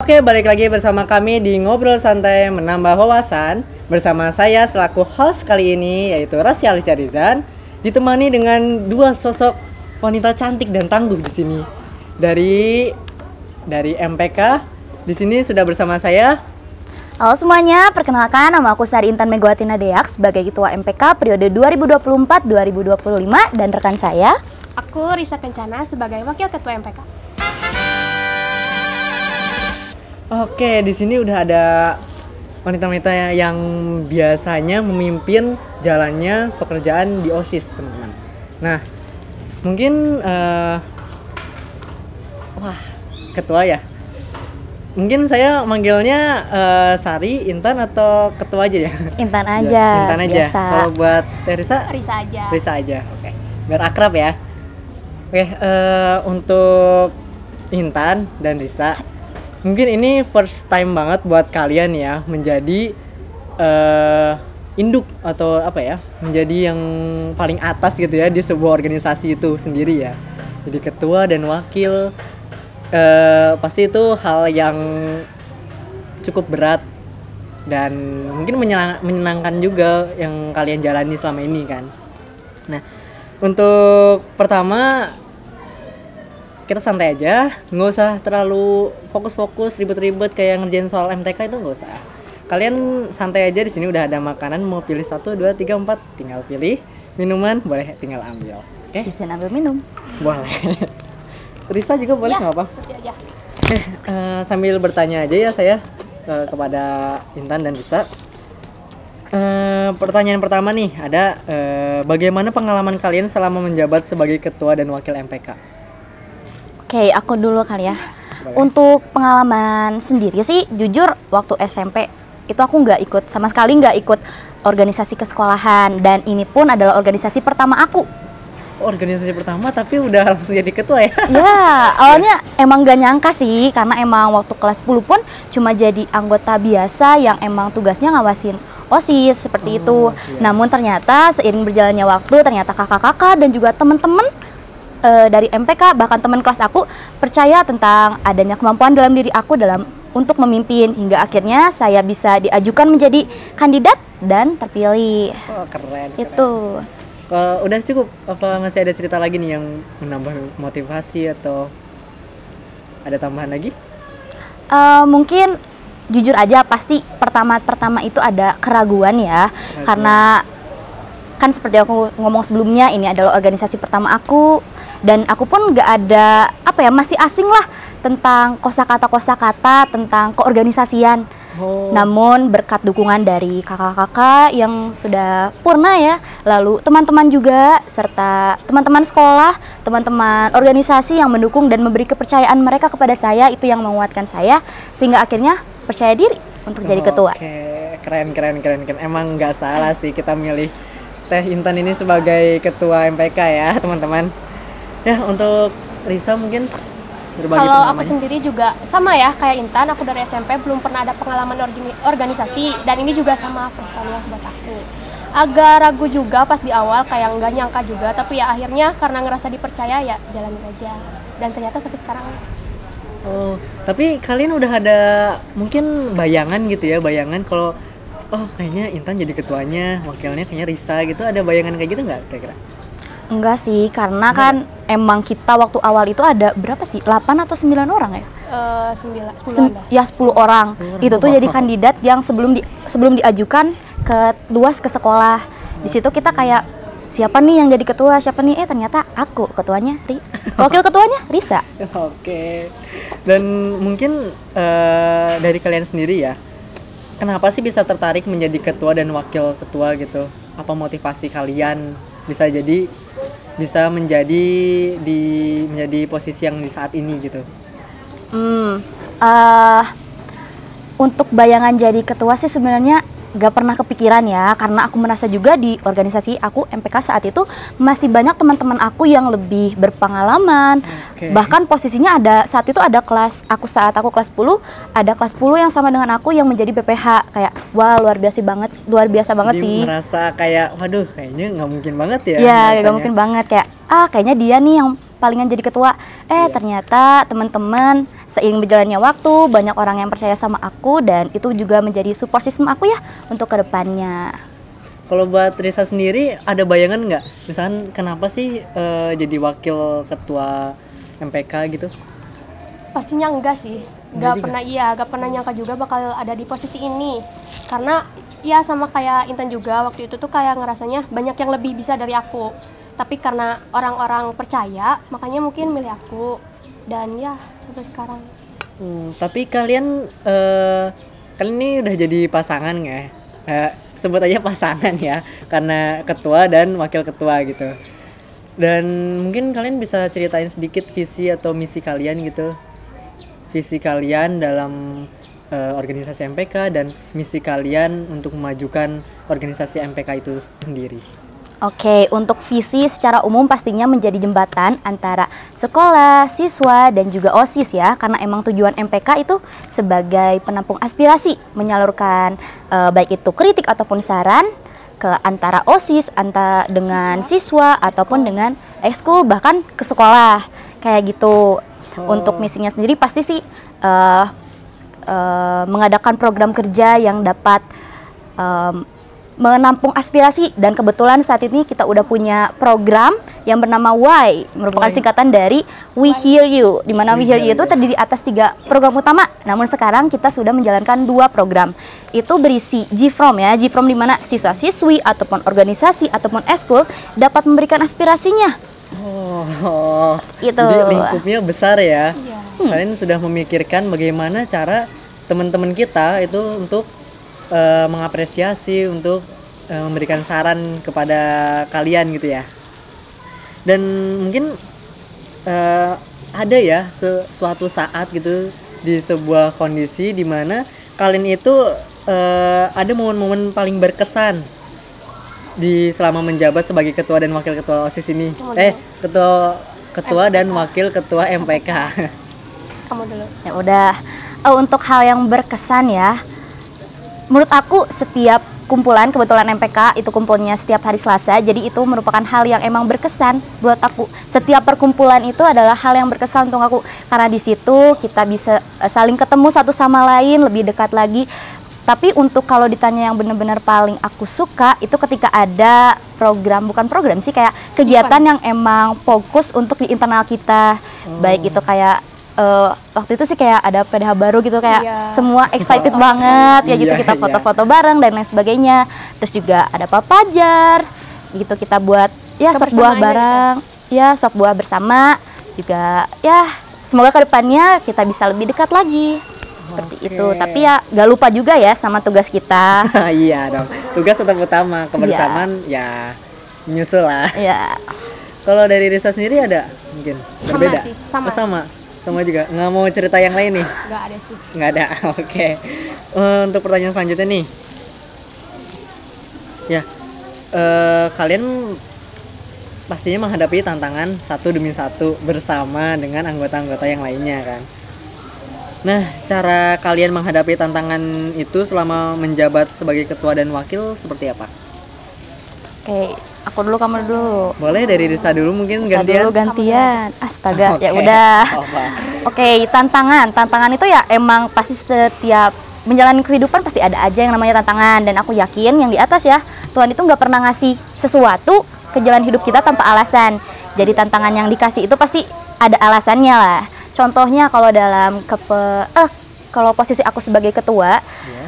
Oke, balik lagi bersama kami di Ngobrol Santai Menambah Wawasan. Bersama saya selaku host kali ini, yaitu Rasya Alicia Rizan, ditemani dengan dua sosok wanita cantik dan tangguh di sini. Dari MPK, di sini sudah bersama saya. Halo semuanya, perkenalkan nama aku Sari Intan Megawati Nadeak sebagai Ketua MPK periode 2024-2025 dan rekan saya. Aku Risa Kencana sebagai Wakil Ketua MPK. Oke, di sini udah ada wanita-wanita yang biasanya memimpin jalannya pekerjaan di OSIS, teman-teman. Nah, mungkin ketua ya. Mungkin saya manggilnya Sari, Intan atau ketua aja ya? Intan aja. Intan aja. Biasa. Kalau buat Risa? Risa aja. Risa aja. Oke. Biar akrab ya. Oke, untuk Intan dan Risa, mungkin ini first time banget buat kalian ya menjadi induk atau apa ya, menjadi yang paling atas gitu ya di sebuah organisasi itu sendiri ya. Jadi ketua dan wakil, pasti itu hal yang cukup berat dan mungkin menyenangkan juga yang kalian jalani selama ini kan. Nah, untuk pertama kita santai aja, nggak usah terlalu fokus-fokus ribet-ribet kayak ngerjain soal MTK, itu nggak usah. Kalian santai aja, di sini udah ada makanan, mau pilih 1, 2, 3, 4, tinggal pilih. Minuman boleh tinggal ambil. Bisa ambil minum. Boleh. Risa juga boleh, nggak apa? Seperti aja. Sambil bertanya aja ya saya kepada Intan dan Risa. Pertanyaan pertama nih, ada bagaimana pengalaman kalian selama menjabat sebagai ketua dan wakil MPK? Oke, aku dulu kali ya. Boleh. Untuk pengalaman sendiri sih, jujur waktu SMP itu aku nggak ikut organisasi kesekolahan, dan ini pun adalah organisasi pertama aku. Organisasi pertama tapi udah langsung jadi ketua ya? Ya, awalnya emang gak nyangka sih, karena emang waktu kelas 10 pun cuma jadi anggota biasa yang emang tugasnya ngawasin OSIS seperti itu. Iya. Namun ternyata seiring berjalannya waktu, ternyata kakak-kakak dan juga teman-teman dari MPK, bahkan teman kelas aku percaya tentang adanya kemampuan dalam diri aku untuk memimpin, hingga akhirnya saya bisa diajukan menjadi kandidat dan terpilih. Oh, keren. Itu. Udah cukup apa masih ada cerita lagi nih yang menambah motivasi atau ada tambahan lagi? Mungkin jujur aja pasti pertama itu ada keraguan ya. Karena kan seperti aku ngomong sebelumnya, ini adalah organisasi pertama aku, dan aku pun gak ada masih asing lah tentang kosakata tentang keorganisasian. Namun berkat dukungan dari kakak-kakak yang sudah purna ya, lalu teman-teman juga, serta teman-teman sekolah, teman-teman organisasi yang mendukung dan memberi kepercayaan mereka kepada saya, itu yang menguatkan saya sehingga akhirnya percaya diri untuk jadi ketua. Oke, keren. Emang nggak salah sih kita milih Teh Intan ini sebagai ketua MPK ya, teman-teman. Ya, untuk Risa mungkin berbagi Kalau pengalamannya. aku sendiri juga sama ya kayak Intan, aku dari SMP belum pernah ada pengalaman organisasi, dan ini juga sama first time buat aku. Agak ragu juga pas di awal, kayak nggak nyangka juga, tapi ya akhirnya karena ngerasa dipercaya ya jalanin aja, dan ternyata sampai sekarang. Oh, tapi kalian udah ada mungkin bayangan gitu ya, kalau kayaknya Intan jadi ketuanya, wakilnya kayaknya Risa gitu, ada bayangan kayak gitu nggak kira-kira? Enggak sih, karena kan emang kita waktu awal itu ada berapa sih? 8 atau 9 orang ya? 10 orang. Itu tuh jadi kandidat yang sebelum diajukan ke sekolah. Di situ kita kayak, siapa nih yang jadi ketua, siapa nih? Ternyata aku ketuanya, wakil ketuanya Risa. Oke. Dan mungkin dari kalian sendiri ya, kenapa sih bisa tertarik menjadi ketua dan wakil ketua gitu? Apa motivasi kalian bisa menjadi posisi yang di saat ini gitu? Untuk bayangan jadi ketua sih sebenarnya gak pernah kepikiran ya, karena aku merasa juga di organisasi aku MPK saat itu masih banyak teman-teman aku yang lebih berpengalaman. Bahkan posisinya saat itu ada saat aku kelas 10, ada kelas 10 yang sama dengan aku yang menjadi PPH. Kayak wah, luar biasa banget Jadi sih. merasa kayak waduh, kayaknya nggak mungkin banget ya. Iya, nggak mungkin banget, kayak kayaknya dia nih yang palingan jadi ketua. Ternyata teman-teman seiring berjalannya waktu banyak orang yang percaya sama aku dan itu juga menjadi support system aku ya untuk kedepannya. Kalau buat Risa sendiri ada bayangan nggak? Misalkan kenapa sih jadi wakil ketua MPK gitu? Pastinya enggak sih, gak pernah nyangka juga bakal ada di posisi ini. Karena ya sama kayak Intan juga, waktu itu tuh kayak ngerasanya banyak yang lebih bisa dari aku. Tapi karena orang-orang percaya, makanya mungkin milih aku. Dan ya sampai sekarang. Tapi kalian ini udah jadi pasangan nggak? Sebut aja pasangan ya, karena ketua dan wakil ketua gitu. Dan mungkin kalian bisa ceritain sedikit visi atau misi kalian gitu. Visi kalian dalam organisasi MPK dan misi kalian untuk memajukan organisasi MPK itu sendiri. Oke, untuk visi secara umum pastinya menjadi jembatan antara sekolah, siswa, dan juga OSIS ya. Karena emang tujuan MPK itu sebagai penampung aspirasi, menyalurkan baik itu kritik ataupun saran ke antara OSIS, antara dengan siswa ataupun dengan ekskul bahkan ke sekolah. Kayak gitu. Untuk misinya sendiri pasti sih mengadakan program kerja yang dapat menampung aspirasi dan kebetulan saat ini kita udah punya program yang bernama WHY, merupakan singkatan dari We Hear You, di mana We Hear You itu terdiri atas 3 program utama. Namun sekarang kita sudah menjalankan 2 program. Itu berisi GFROM ya, GFROM di mana siswa-siswi ataupun organisasi ataupun ekskul dapat memberikan aspirasinya. Itu. Jadi lingkupnya besar ya. Kalian sudah memikirkan bagaimana cara teman-teman kita itu untuk mengapresiasi, untuk memberikan saran kepada kalian gitu ya. Dan mungkin ada ya suatu saat gitu di sebuah kondisi di mana kalian itu ada momen-momen paling berkesan di selama menjabat sebagai ketua dan wakil ketua OSIS ini. Ketua dan wakil ketua MPK. Kamu dulu. Ya udah. Untuk hal yang berkesan ya. Menurut aku setiap kumpulan, kebetulan MPK itu kumpulnya setiap hari Selasa, jadi itu merupakan hal yang emang berkesan buat aku. Setiap perkumpulan itu adalah hal yang berkesan untuk aku karena di situ kita bisa saling ketemu satu sama lain, lebih dekat lagi. Tapi untuk kalau ditanya yang benar-benar paling aku suka itu ketika ada program, bukan program sih, kayak kegiatan yang emang fokus untuk di internal kita. Baik itu kayak waktu itu sih kayak ada PDH baru gitu, kayak semua excited banget ya gitu, kita foto-foto bareng dan lain sebagainya. Terus juga ada papajar gitu, kita buat ya sop buah bareng, ya sop buah bersama juga ya. Semoga kedepannya kita bisa lebih dekat lagi. Seperti itu, tapi ya gak lupa juga ya sama tugas kita. Iya dong, tugas tetap utama, kebersamaan ya menyusul lah. Iya. Kalau dari Risa sendiri ada mungkin berbeda? Sih, sama juga. Nggak mau cerita yang lain nih? Nggak ada sih. Nggak ada, oke. Untuk pertanyaan selanjutnya nih, ya kalian pastinya menghadapi tantangan satu demi satu bersama dengan anggota-anggota yang lainnya kan. Nah, cara kalian menghadapi tantangan itu selama menjabat sebagai ketua dan wakil seperti apa? Oke, aku dulu, kamu dulu. Boleh dari Risa dulu mungkin Risa gantian. Dulu gantian. Astaga, ya udah. Oke, tantangan itu ya emang pasti setiap menjalani kehidupan pasti ada aja yang namanya tantangan, dan aku yakin yang di atas ya, Tuhan itu nggak pernah ngasih sesuatu ke jalan hidup kita tanpa alasan. Jadi tantangan yang dikasih itu pasti ada alasannya lah. Contohnya kalau dalam kalau posisi aku sebagai ketua,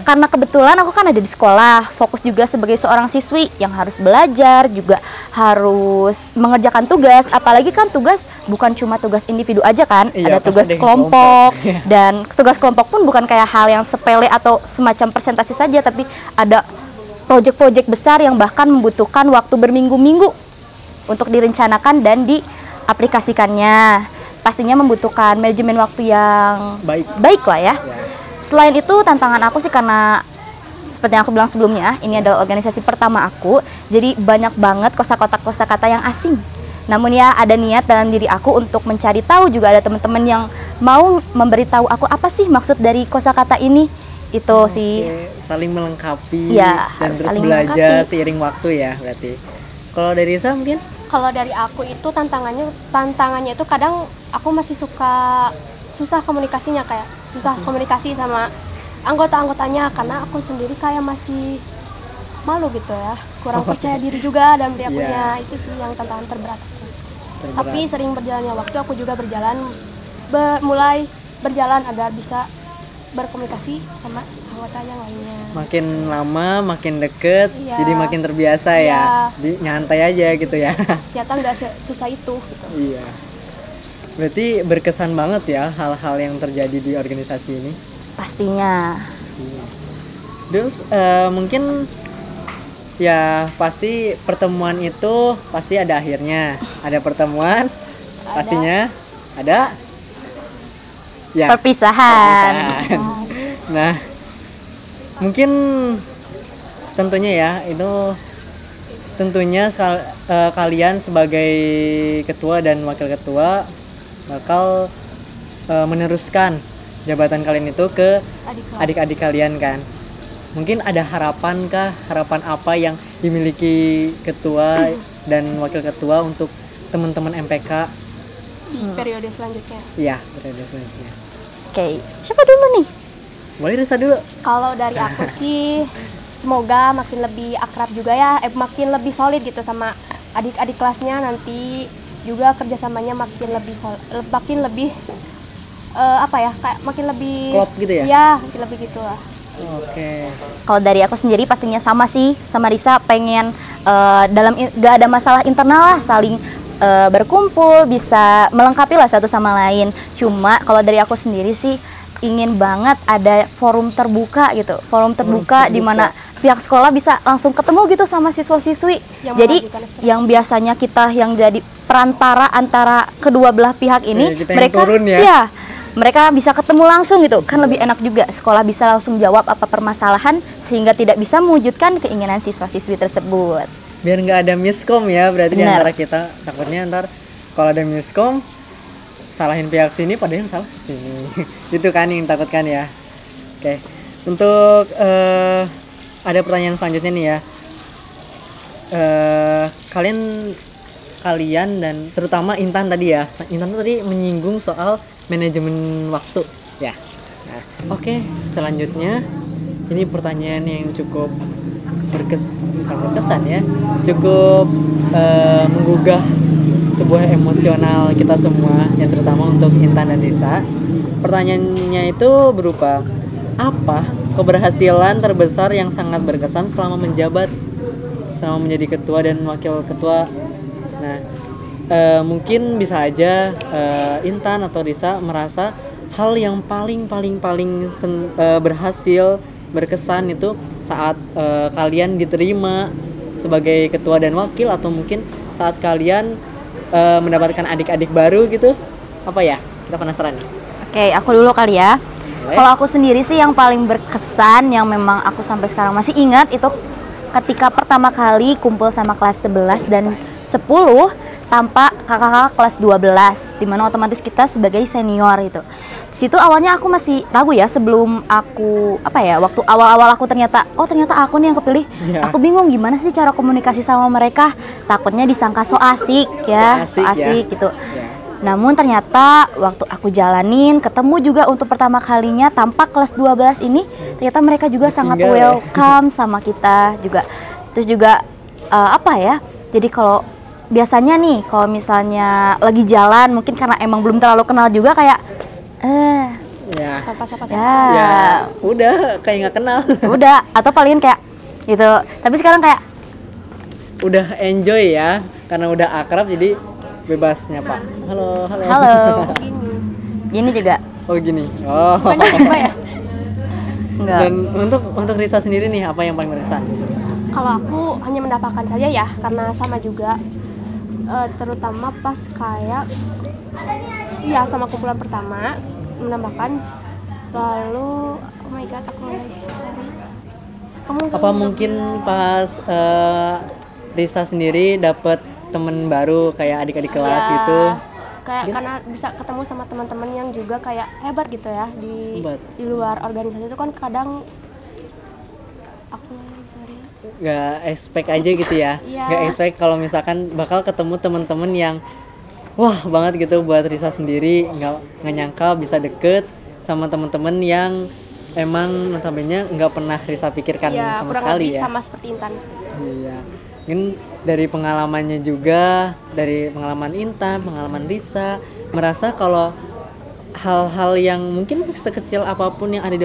karena kebetulan aku kan ada di sekolah, fokus juga sebagai seorang siswi yang harus belajar, juga harus mengerjakan tugas, apalagi kan tugas bukan cuma tugas individu aja kan, ada tugas kelompok, dan tugas kelompok pun bukan kayak hal yang sepele atau semacam presentasi saja, tapi ada proyek-proyek besar yang bahkan membutuhkan waktu berminggu-minggu untuk direncanakan dan diaplikasikannya. Pastinya membutuhkan manajemen waktu yang baik lah ya. Selain itu tantangan aku sih karena seperti yang aku bilang sebelumnya, ini adalah organisasi pertama aku, jadi banyak banget kosakata yang asing. Namun ya ada niat dalam diri aku untuk mencari tahu, juga ada teman-teman yang mau memberitahu aku apa sih maksud dari kosakata ini. Itu sih. Saling melengkapi ya, dan terus belajar seiring waktu ya berarti. Kalau dari Risa mungkin? Kalau dari aku itu tantangannya itu kadang aku masih suka susah komunikasinya, kayak susah komunikasi sama anggota-anggotanya karena aku sendiri kayak masih malu gitu ya, kurang percaya diri juga dan diri akunya. Itu sih yang tantangan terberat aku. Tapi sering berjalannya waktu aku juga mulai berjalan agar bisa berkomunikasi sama anggota yang lainnya. Makin lama makin deket, Iya. jadi makin terbiasa Iya. ya. Jadi nyantai aja gitu ya. Ternyata nggak susah itu gitu. Iya. Berarti berkesan banget ya hal-hal yang terjadi di organisasi ini. Pastinya. Terus mungkin ya pasti pertemuan itu pasti ada akhirnya. Ada pertemuan, pastinya ada ya Perpisahan. Nah, mungkin tentunya ya itu tentunya kalian sebagai ketua dan wakil ketua bakal meneruskan jabatan kalian itu ke adik-adik kalian kan. Mungkin ada harapan apa yang dimiliki ketua dan wakil ketua untuk teman-teman MPK Di periode selanjutnya. iya periode selanjutnya. Oke, siapa dulu nih? Boleh Risa dulu. Kalau dari aku sih semoga makin lebih akrab juga ya, makin lebih solid gitu sama adik-adik kelasnya, nanti juga kerjasamanya makin lebih apa ya, kayak makin lebih Klop gitu ya? Iya, makin lebih gitu lah. Oke. Kalau dari aku sendiri pastinya sama sih, sama Risa pengen gak ada masalah internal lah, saling berkumpul, bisa melengkapi lah satu sama lain. Cuma kalau dari aku sendiri sih ingin banget ada forum terbuka gitu, forum terbuka di mana pihak sekolah bisa langsung ketemu gitu sama siswa-siswi. Jadi yang biasanya kita yang jadi perantara antara kedua belah pihak ini, Kita yang mereka turun ya. iya, mereka bisa ketemu langsung gitu, kan lebih enak juga. Sekolah bisa langsung jawab apa permasalahan sehingga tidak bisa mewujudkan keinginan siswa-siswi tersebut. Biar nggak ada miskom ya, berarti di Benar. antara kita. Takutnya ntar kalau ada miskom salahin pihak sini padahal yang salah sini. Itu kan yang takutkan ya. Oke. Untuk ada pertanyaan selanjutnya nih ya. Kalian dan terutama Intan tadi ya. Intan tadi menyinggung soal manajemen waktu ya. Nah, oke, selanjutnya ini pertanyaan yang cukup bukan berkesan ya, cukup menggugah sebuah emosional kita semua, yang terutama untuk Intan dan Risa. Pertanyaannya itu berupa, apa keberhasilan terbesar yang sangat berkesan selama menjabat, selama menjadi ketua dan wakil ketua? Nah, mungkin bisa aja Intan atau Risa merasa hal yang paling berhasil, berkesan itu saat kalian diterima sebagai ketua dan wakil, atau mungkin saat kalian mendapatkan adik-adik baru gitu. Apa ya? Kita penasaran nih. Oke, aku dulu kali ya. Boleh. Kalau aku sendiri sih yang paling berkesan yang memang aku sampai sekarang masih ingat itu ketika pertama kali kumpul sama kelas 11 dan 10 tanpa kakak-kakak kelas 12, dimana otomatis kita sebagai senior itu. Di situ awalnya aku masih ragu ya, sebelum aku waktu awal-awal aku ternyata aku nih yang kepilih. Iya. Aku bingung gimana sih cara komunikasi sama mereka. Takutnya disangka so asik ya, So asik ya. gitu. Ya. Namun ternyata waktu aku jalanin, ketemu juga untuk pertama kalinya tanpa kelas 12 ini, ternyata mereka juga sangat Tinggal ya. welcome sama kita juga. Terus juga jadi kalau biasanya nih kalau misalnya lagi jalan, mungkin karena emang belum terlalu kenal juga, kayak Ya. Tanpa siapa-siapa. Ya, udah kayak nggak kenal. udah, atau palingan kayak gitu. Tapi sekarang kayak Udah enjoy ya, karena udah akrab jadi bebas nyapa. Halo. halo, gini juga Oh gini. Oh. Bukannya siapa ya? enggak. Dan untuk Risa sendiri nih, apa yang paling berkesan? Kalau aku hanya mendapatkan saja ya, karena sama juga, terutama pas kayak ya sama kumpulan pertama menambahkan, lalu oh my god aku sorry. Apa mungkin pas Risa sendiri dapat temen baru kayak adik-adik kelas Ya, gitu? kayak Mungkin- karena bisa ketemu sama teman-teman yang juga kayak hebat gitu ya Hebat. di luar organisasi itu kan kadang aku sorry Gak expect aja gitu ya? Iya. Gak expect kalau misalkan bakal ketemu temen-temen yang wah banget gitu buat Risa sendiri, nggak nyangka bisa deket sama teman-teman yang emang notabene nggak pernah Risa pikirkan Ya, sama kurang sekali lebih ya. sama seperti Intan. Iya, mungkin dari pengalamannya juga, dari pengalaman Intan, pengalaman Risa, merasa kalau hal-hal yang mungkin sekecil apapun yang ada di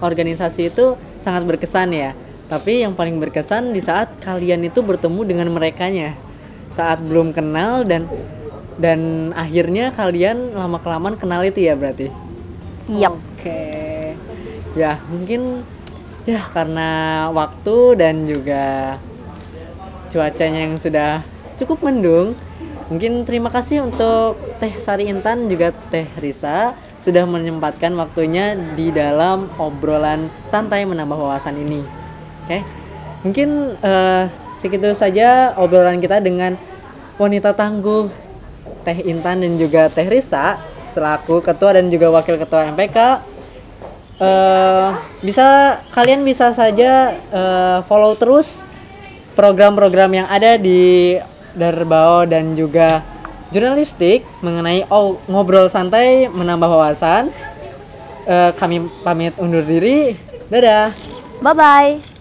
organisasi itu sangat berkesan ya. Tapi yang paling berkesan di saat kalian itu bertemu dengan merekanya, saat belum kenal dan akhirnya kalian lama-kelamaan kenal itu ya berarti. Yap. Oke. Ya, mungkin ya karena waktu dan juga cuacanya yang sudah cukup mendung. Mungkin terima kasih untuk Teh Sari Intan juga Teh Risa sudah menyempatkan waktunya di dalam obrolan santai menambah wawasan ini. Oke. Mungkin segitu saja obrolan kita dengan wanita tangguh Teh Intan dan juga Teh Risa selaku ketua dan juga wakil ketua MPK. Kalian bisa saja follow terus program-program yang ada di Darbao dan juga jurnalistik mengenai ngobrol santai menambah wawasan. Kami pamit undur diri. Dadah. Bye bye.